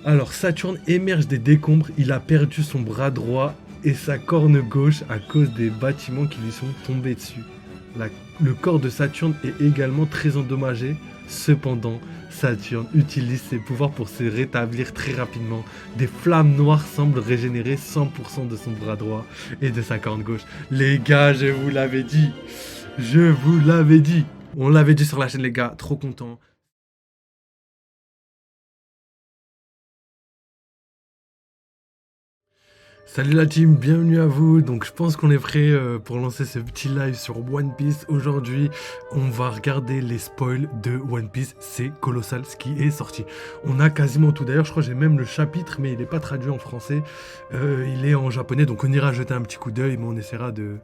Alors, Saturne émerge des décombres, il a perdu son bras droit et sa corne gauche à cause des bâtiments qui lui sont tombés dessus. La- le corps de Saturne est également très endommagé, cependant, Saturne utilise ses pouvoirs pour se rétablir très rapidement. Des flammes noires semblent régénérer 100% de son bras droit et de sa corne gauche. Les gars, je vous l'avais dit. Je vous l'avais dit. On l'avait dit sur la chaîne, les gars. Trop content. Salut la team, bienvenue à vous. Donc je pense qu'on est prêt pour lancer ce petit live sur One Piece. Aujourd'hui, on va regarder les spoils de One Piece. C'est colossal ce qui est sorti. On a quasiment tout. D'ailleurs, je crois que j'ai même le chapitre, mais il n'est pas traduit en français. Il est en japonais, donc on ira jeter un petit coup d'œil, mais on essaiera de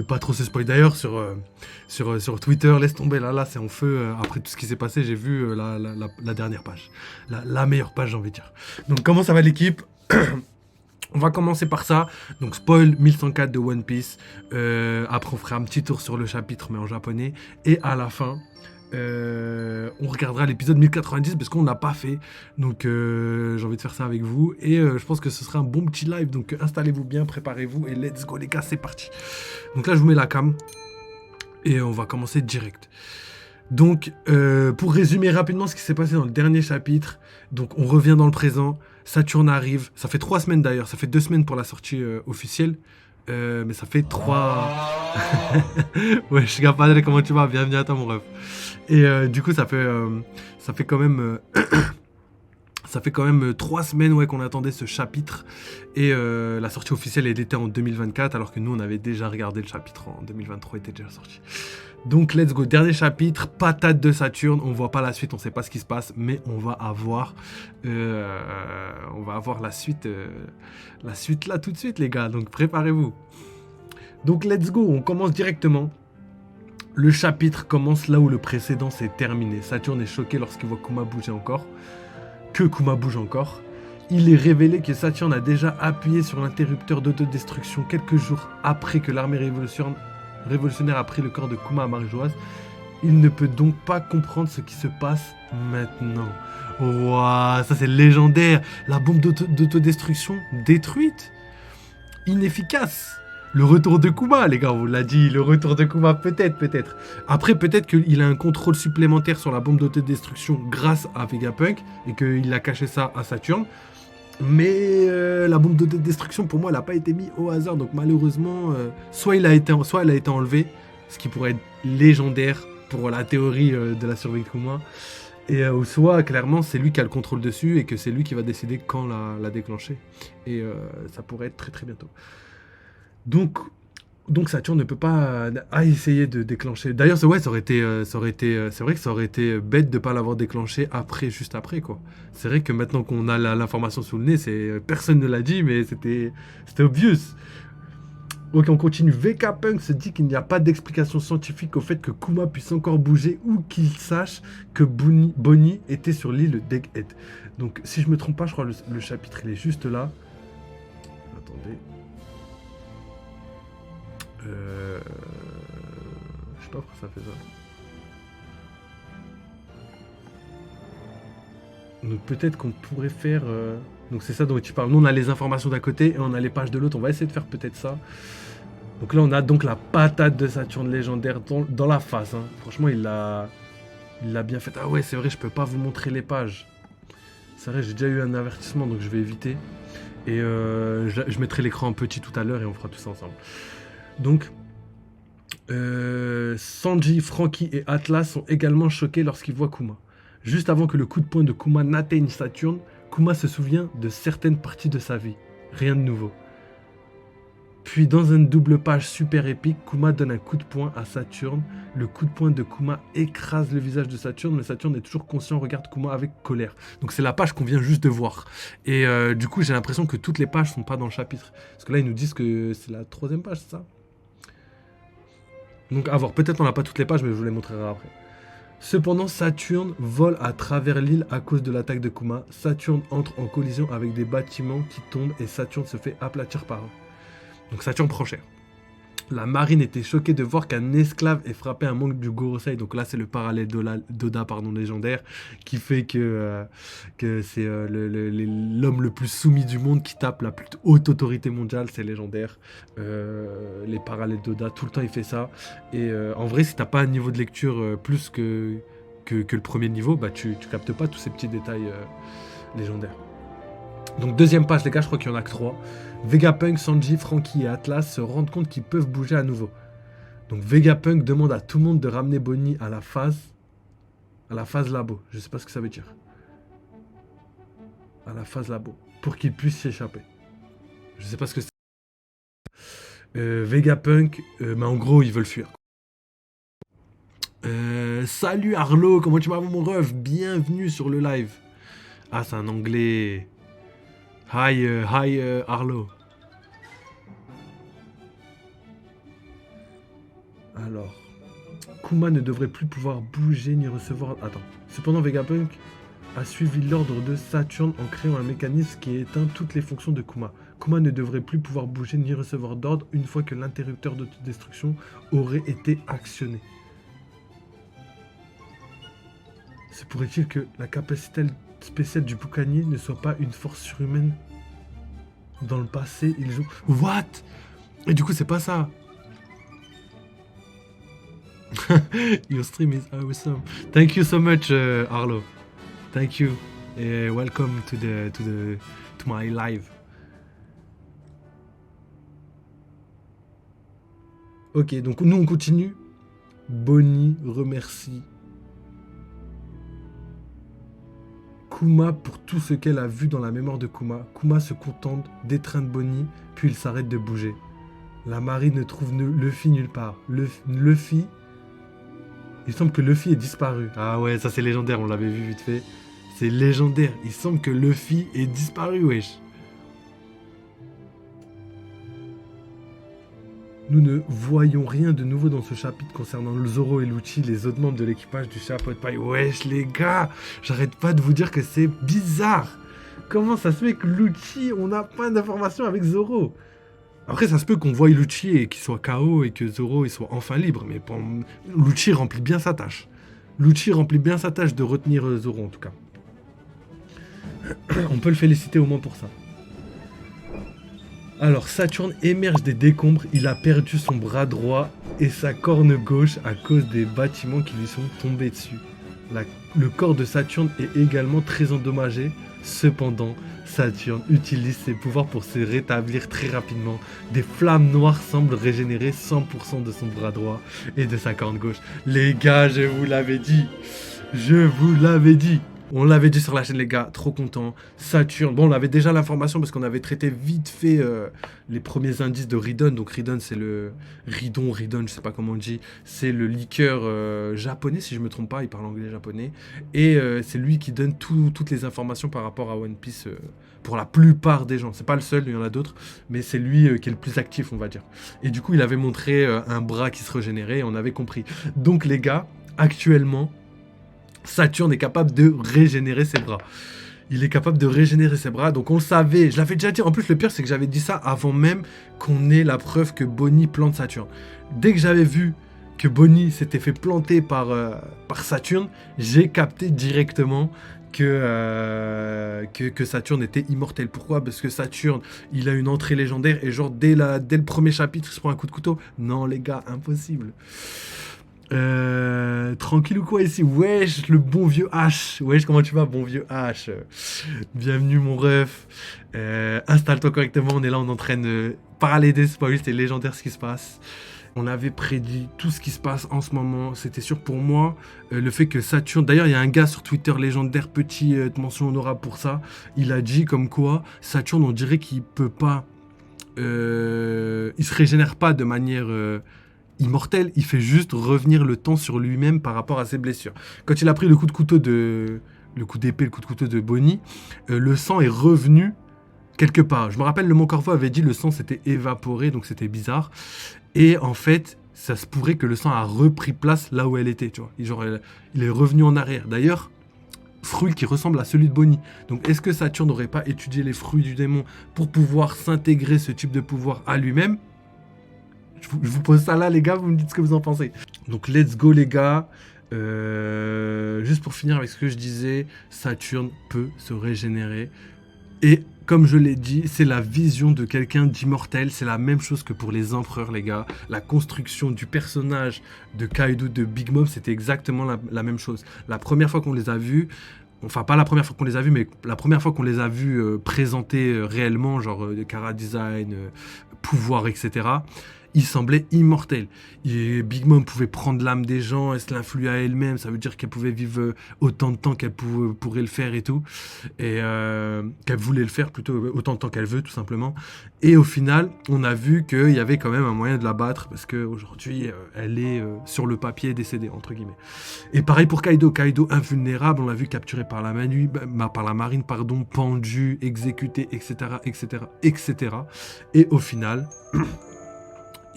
pas trop se spoil. D'ailleurs, sur Twitter, laisse tomber, là c'est en feu. Après tout ce qui s'est passé, j'ai vu la dernière page. La meilleure page, j'ai envie de dire. Donc comment ça va l'équipe? On va commencer par ça. Donc, spoil 1104 de One Piece. Après, on fera un petit tour sur le chapitre, mais en japonais. Et à la fin, on regardera l'épisode 1090 parce qu'on n'a pas fait. Donc, j'ai envie de faire ça avec vous. Et je pense que ce sera un bon petit live. Donc, installez-vous bien, préparez-vous. Et let's go, les gars, c'est parti. Donc là, je vous mets la cam. Et on va commencer direct. Donc, pour résumer rapidement ce qui s'est passé dans le dernier chapitre, donc on revient dans le présent, Saturne arrive, ça fait 3 semaines d'ailleurs, ça fait 2 semaines pour la sortie officielle, mais ça fait 3... Ouais, je suis capable, comment tu vas? Bienvenue à toi mon ref. Et du coup, ça fait quand même... Ça fait quand même 3 semaines ouais, qu'on attendait ce chapitre et la sortie officielle elle était en 2024 alors que nous on avait déjà regardé le chapitre en 2023, il était déjà sorti. Donc let's go, dernier chapitre, patate de Saturne, on voit pas la suite, on sait pas ce qui se passe, mais on va avoir la suite là tout de suite les gars, donc préparez-vous. Donc let's go, on commence directement. Le chapitre commence là où le précédent s'est terminé. Saturne est choqué lorsqu'il voit Kuma bouger encore. Que Kuma bouge encore. Il est révélé que Saturne a déjà appuyé sur l'interrupteur d'autodestruction quelques jours après que l'armée révolutionnaire a pris le corps de Kuma à Marijoise. Il ne peut donc pas comprendre ce qui se passe maintenant. Waouh, ça c'est légendaire. La bombe d'autodestruction détruite. Inefficace. Le retour de Kuma, les gars, on vous l'a dit, le retour de Kuma, peut-être. Après, peut-être qu'il a un contrôle supplémentaire sur la bombe d'autodestruction grâce à Vegapunk et qu'il a caché ça à Saturne. Mais la bombe d'autodestruction, pour moi, elle n'a pas été mise au hasard. Donc malheureusement, soit elle a été enlevée, ce qui pourrait être légendaire pour la théorie de la survie de Kuma. Et soit clairement c'est lui qui a le contrôle dessus et que c'est lui qui va décider quand la déclencher. Et ça pourrait être très très bientôt. Donc Saturne ne peut pas essayer de déclencher. D'ailleurs, ouais, c'est vrai que ça aurait été bête de ne pas l'avoir déclenché juste après, quoi. C'est vrai que maintenant qu'on a l'information sous le nez, personne ne l'a dit, mais c'était obvious. Ok, on continue. Vegapunk se dit qu'il n'y a pas d'explication scientifique au fait que Kuma puisse encore bouger ou qu'il sache que Bonnie était sur l'île d'Egghead. Donc, si je me trompe pas, je crois que le chapitre il est juste là. Attendez. Je sais pas pourquoi ça fait ça. Donc peut-être qu'on pourrait faire... Donc c'est ça dont tu parles. Nous on a les informations d'un côté et on a les pages de l'autre. On va essayer de faire peut-être ça. Donc là on a donc la patate de Saturne légendaire dans la face. Hein. Franchement il l'a bien fait. Ah ouais c'est vrai je peux pas vous montrer les pages. C'est vrai j'ai déjà eu un avertissement donc je vais éviter. Et je mettrai l'écran en petit tout à l'heure et on fera tout ça ensemble. Donc, Sanji, Franky et Atlas sont également choqués lorsqu'ils voient Kuma. Juste avant que le coup de poing de Kuma n'atteigne Saturne, Kuma se souvient de certaines parties de sa vie. Rien de nouveau. Puis dans une double page super épique, Kuma donne un coup de poing à Saturne. Le coup de poing de Kuma écrase le visage de Saturne, mais Saturne est toujours conscient, regarde Kuma avec colère. Donc c'est la page qu'on vient juste de voir. Et du coup j'ai l'impression que toutes les pages sont pas dans le chapitre. Parce que là ils nous disent que c'est la 3e page, c'est ça? Donc à voir, peut-être on n'a pas toutes les pages, mais je vous les montrerai après. Cependant, Saturne vole à travers l'île à cause de l'attaque de Kuma. Saturne entre en collision avec des bâtiments qui tombent et Saturne se fait aplatir par eux. Donc Saturne prend cher. La marine était choquée de voir qu'un esclave ait frappé un monk du Gorosei. Donc là, c'est le parallèle d'Oda, pardon, légendaire, qui fait que c'est l'homme le plus soumis du monde qui tape la plus haute autorité mondiale. C'est légendaire. Les parallèles d'Oda, tout le temps, il fait ça. Et en vrai, si t'as pas un niveau de lecture plus que le premier niveau, bah tu captes pas tous ces petits détails légendaires. Donc deuxième page, les gars, je crois qu'il y en a que 3. Vegapunk, Sanji, Franky et Atlas se rendent compte qu'ils peuvent bouger à nouveau. Donc Vegapunk demande à tout le monde de ramener Bonnie à la phase labo. Je sais pas ce que ça veut dire. À la phase labo. Pour qu'il puisse s'échapper. Je sais pas ce que c'est. Vegapunk, mais en gros, ils veulent fuir. Salut Arlo, comment tu vas mon ref? Bienvenue sur le live. Ah, c'est un anglais. Hi Arlo. Alors, Kuma ne devrait plus pouvoir bouger ni recevoir... Attends. Cependant, Vegapunk a suivi l'ordre de Saturne en créant un mécanisme qui éteint toutes les fonctions de Kuma. Kuma ne devrait plus pouvoir bouger ni recevoir d'ordre une fois que l'interrupteur d'autodestruction aurait été actionné. Se pourrait-il que la capacité spéciale du boucanier ne soit pas une force surhumaine? Dans le passé, il joue... What? Et du coup, c'est pas ça. Your stream is awesome. Thank you so much, Arlo. Thank you. Welcome to my live. Ok, donc nous on continue. Bonnie remercie Kuma pour tout ce qu'elle a vu dans la mémoire de Kuma. Kuma se contente d'étreindre Bonnie, puis il s'arrête de bouger. La marine ne trouve Luffy nulle part. Luffy... Il semble que Luffy est disparu. Ah ouais, ça c'est légendaire, on l'avait vu vite fait. C'est légendaire. Il semble que Luffy est disparu, wesh. Nous ne voyons rien de nouveau dans ce chapitre concernant Zoro et Lucci, les autres membres de l'équipage du chapeau de paille. Wesh les gars, j'arrête pas de vous dire que c'est bizarre. Comment ça se fait que Lucci, on n'a pas d'informations avec Zoro? Après, ça se peut qu'on voie Lucci et qu'il soit KO et que Zoro il soit enfin libre, mais Lucci remplit bien sa tâche. Lucci remplit bien sa tâche de retenir Zoro en tout cas. On peut le féliciter au moins pour ça. Alors, Saturne émerge des décombres, il a perdu son bras droit et sa corne gauche à cause des bâtiments qui lui sont tombés dessus. Le corps de Saturne est également très endommagé, cependant, Saturne utilise ses pouvoirs pour se rétablir très rapidement. Des flammes noires semblent régénérer 100% de son bras droit et de sa corne gauche. Les gars, je vous l'avais dit. Je vous l'avais dit. On l'avait dit sur la chaîne les gars, trop content. Saturne, bon on avait déjà l'information parce qu'on avait traité vite fait les premiers indices de Ridon. Donc Ridon c'est le... Ridon, je sais pas comment on dit. C'est le liqueur japonais si je me trompe pas, il parle anglais japonais. Et c'est lui qui donne toutes les informations par rapport à One Piece pour la plupart des gens. C'est pas le seul, il y en a d'autres. Mais c'est lui qui est le plus actif on va dire. Et du coup il avait montré un bras qui se régénérait et on avait compris. Donc les gars, actuellement... Saturne est capable de régénérer ses bras. Il est capable de régénérer ses bras, donc on le savait. Je l'avais déjà dit. En plus, le pire, c'est que j'avais dit ça avant même qu'on ait la preuve que Bonnie plante Saturne. Dès que j'avais vu que Bonnie s'était fait planter par Saturne, j'ai capté directement que Saturne était immortel. Pourquoi? Parce que Saturne, il a une entrée légendaire et genre dès le premier chapitre, il se prend un coup de couteau. Non, les gars, impossible. Tranquille ou quoi ici? Wesh, le bon vieux H. Wesh, comment tu vas, bon vieux H? Bienvenue mon ref. Installe-toi correctement, on est là, on est en train de parler des spoils, c'est légendaire ce qui se passe. On avait prédit tout ce qui se passe en ce moment, c'était sûr pour moi. Le fait que Saturne, d'ailleurs il y a un gars sur Twitter légendaire, petite mention honorable pour ça. Il a dit comme quoi Saturne, on dirait qu'il peut pas... il se régénère pas de manière... immortel, il fait juste revenir le temps sur lui-même par rapport à ses blessures. Quand il a pris le coup d'épée, le coup de couteau de Bonnie, le sang est revenu quelque part. Je me rappelle, le Mont Corvo avait dit le sang s'était évaporé, donc c'était bizarre. Et en fait, ça se pourrait que le sang a repris place là où elle était, tu vois. Et genre, il est revenu en arrière. D'ailleurs, fruit qui ressemble à celui de Bonnie. Donc, est-ce que Saturne n'aurait pas étudié les fruits du démon pour pouvoir s'intégrer ce type de pouvoir à lui-même? Je vous pose ça là, les gars, vous me dites ce que vous en pensez. Donc, let's go, les gars. Juste pour finir avec ce que je disais, Saturne peut se régénérer. Et comme je l'ai dit, c'est la vision de quelqu'un d'immortel. C'est la même chose que pour les empereurs, les gars. La construction du personnage de Kaido, de Big Mom, c'était exactement la même chose. La première fois qu'on les a vus, enfin pas la première fois qu'on les a vus, mais la première fois qu'on les a vus présentés réellement, genre Chara Design, pouvoir, etc., il semblait immortel. Et Big Mom pouvait prendre l'âme des gens, elle se l'influait à elle-même, ça veut dire qu'elle pouvait vivre autant de temps qu'elle pourrait le faire et tout. Et qu'elle voulait le faire plutôt autant de temps qu'elle veut, tout simplement. Et au final, on a vu qu'il y avait quand même un moyen de la battre, parce qu'aujourd'hui, elle est sur le papier décédée, entre guillemets. Et pareil pour Kaido. Kaido invulnérable, on l'a vu capturé par la marine, pardon, pendu, exécuté, etc., etc., etc. Et au final...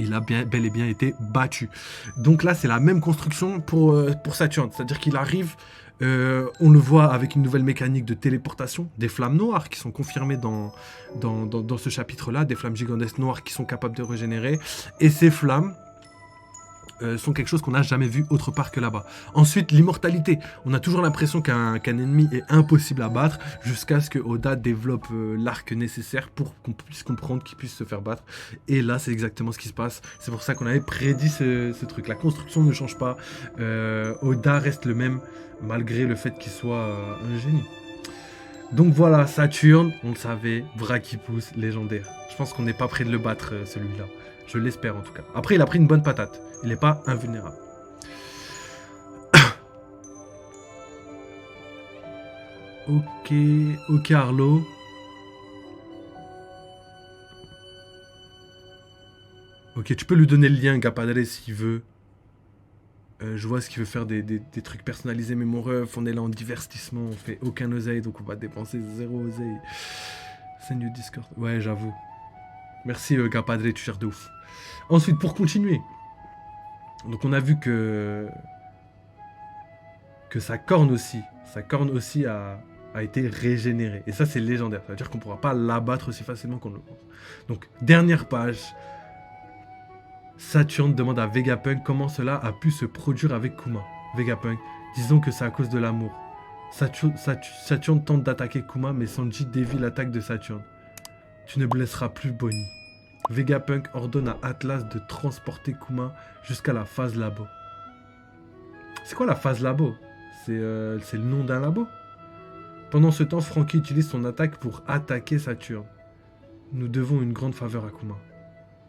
il a bel et bien été battu. Donc là, c'est la même construction pour Saturne. C'est-à-dire qu'il arrive, on le voit avec une nouvelle mécanique de téléportation, des flammes noires qui sont confirmées dans ce chapitre-là, des flammes gigantesques noires qui sont capables de régénérer. Et ces flammes sont quelque chose qu'on n'a jamais vu autre part que là-bas. Ensuite, l'immortalité. On a toujours l'impression qu'un ennemi est impossible à battre jusqu'à ce que Oda développe l'arc nécessaire pour qu'on puisse comprendre qu'il puisse se faire battre. Et là, c'est exactement ce qui se passe. C'est pour ça qu'on avait prédit ce truc. La construction ne change pas. Oda reste le même malgré le fait qu'il soit un génie. Donc voilà, Saturne, on le savait, bras qui pousse, légendaire. Je pense qu'on n'est pas prêt de le battre, celui-là. Je l'espère en tout cas. Après, il a pris une bonne patate. Il n'est pas invulnérable. Ok Arlo. Ok, tu peux lui donner le lien, Gapadre, s'il veut. Je vois ce qu'il veut faire des trucs personnalisés, mais mon ref, on est là en divertissement, on fait aucun oseille, donc on va dépenser 0 oseille. C'est du Discord. Ouais, j'avoue. Merci Gapadre, tu gères de ouf. Ensuite, pour continuer. Donc on a vu que sa corne aussi a été régénérée. Et ça, c'est légendaire. Ça veut dire qu'on ne pourra pas l'abattre aussi facilement qu'on le pense. Donc, dernière page. Saturne demande à Vegapunk comment cela a pu se produire avec Kuma. Vegapunk, disons que c'est à cause de l'amour. Saturne tente d'attaquer Kuma, mais Sanji dévie l'attaque de Saturne. Tu ne blesseras plus Bonnie. Vegapunk ordonne à Atlas de transporter Kuma jusqu'à la phase labo. C'est quoi la phase labo? C'est le nom d'un labo? Pendant ce temps, Franky utilise son attaque pour attaquer Saturne. Nous devons une grande faveur à Kuma.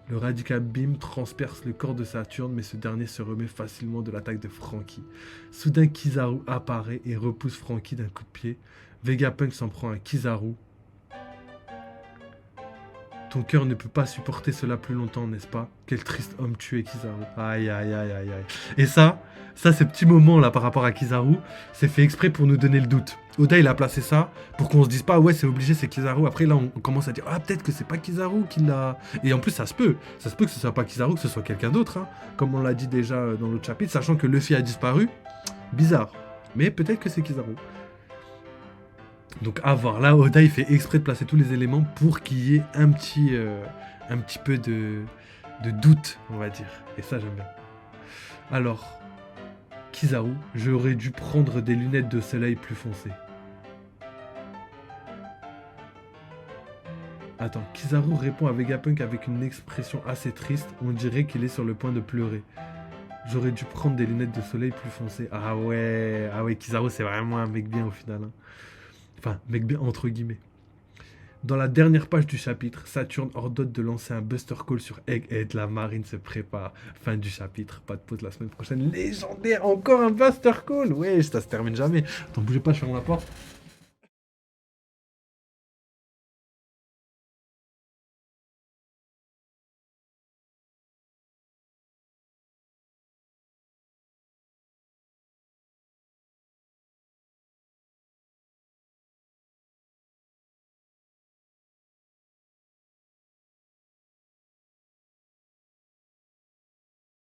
Le Radical Beam transperce le corps de Saturne, mais ce dernier se remet facilement de l'attaque de Franky. Soudain, Kizaru apparaît et repousse Franky d'un coup de pied. Vegapunk s'en prend à Kizaru. Ton cœur ne peut pas supporter cela plus longtemps, n'est-ce pas? Quel triste homme tu es, Kizaru. Aïe, aïe, aïe, aïe, aïe. Et ça, ces petits moments-là par rapport à Kizaru, c'est fait exprès pour nous donner le doute. Oda, il a placé ça pour qu'on se dise pas, ouais, c'est obligé, c'est Kizaru. Après, là, on commence à dire, ah, peut-être que c'est pas Kizaru qui l'a... Et en plus, ça se peut. Ça se peut que ce soit pas Kizaru, que ce soit quelqu'un d'autre, hein, comme on l'a dit déjà dans l'autre chapitre, sachant que Luffy a disparu. Bizarre. Mais peut-être que c'est Kizaru. Donc à voir, là Oda il fait exprès de placer tous les éléments pour qu'il y ait un petit peu de doute, on va dire. Et ça j'aime bien. Alors, Kizaru, j'aurais dû prendre des lunettes de soleil plus foncées. Attends, Kizaru répond à Vegapunk avec une expression assez triste, on dirait qu'il est sur le point de pleurer. J'aurais dû prendre des lunettes de soleil plus foncées. Ah ouais, Kizaru c'est vraiment un mec bien au final. Hein. Enfin, mec bien entre guillemets. Dans la dernière page du chapitre, Saturne ordonne de lancer un Buster Call sur Egghead. La marine se prépare. Fin du chapitre. Pas de pause la semaine prochaine. Légendaire, encore un Buster Call. Ouais, ça se termine jamais. Attends, bougez pas, je ferme la porte.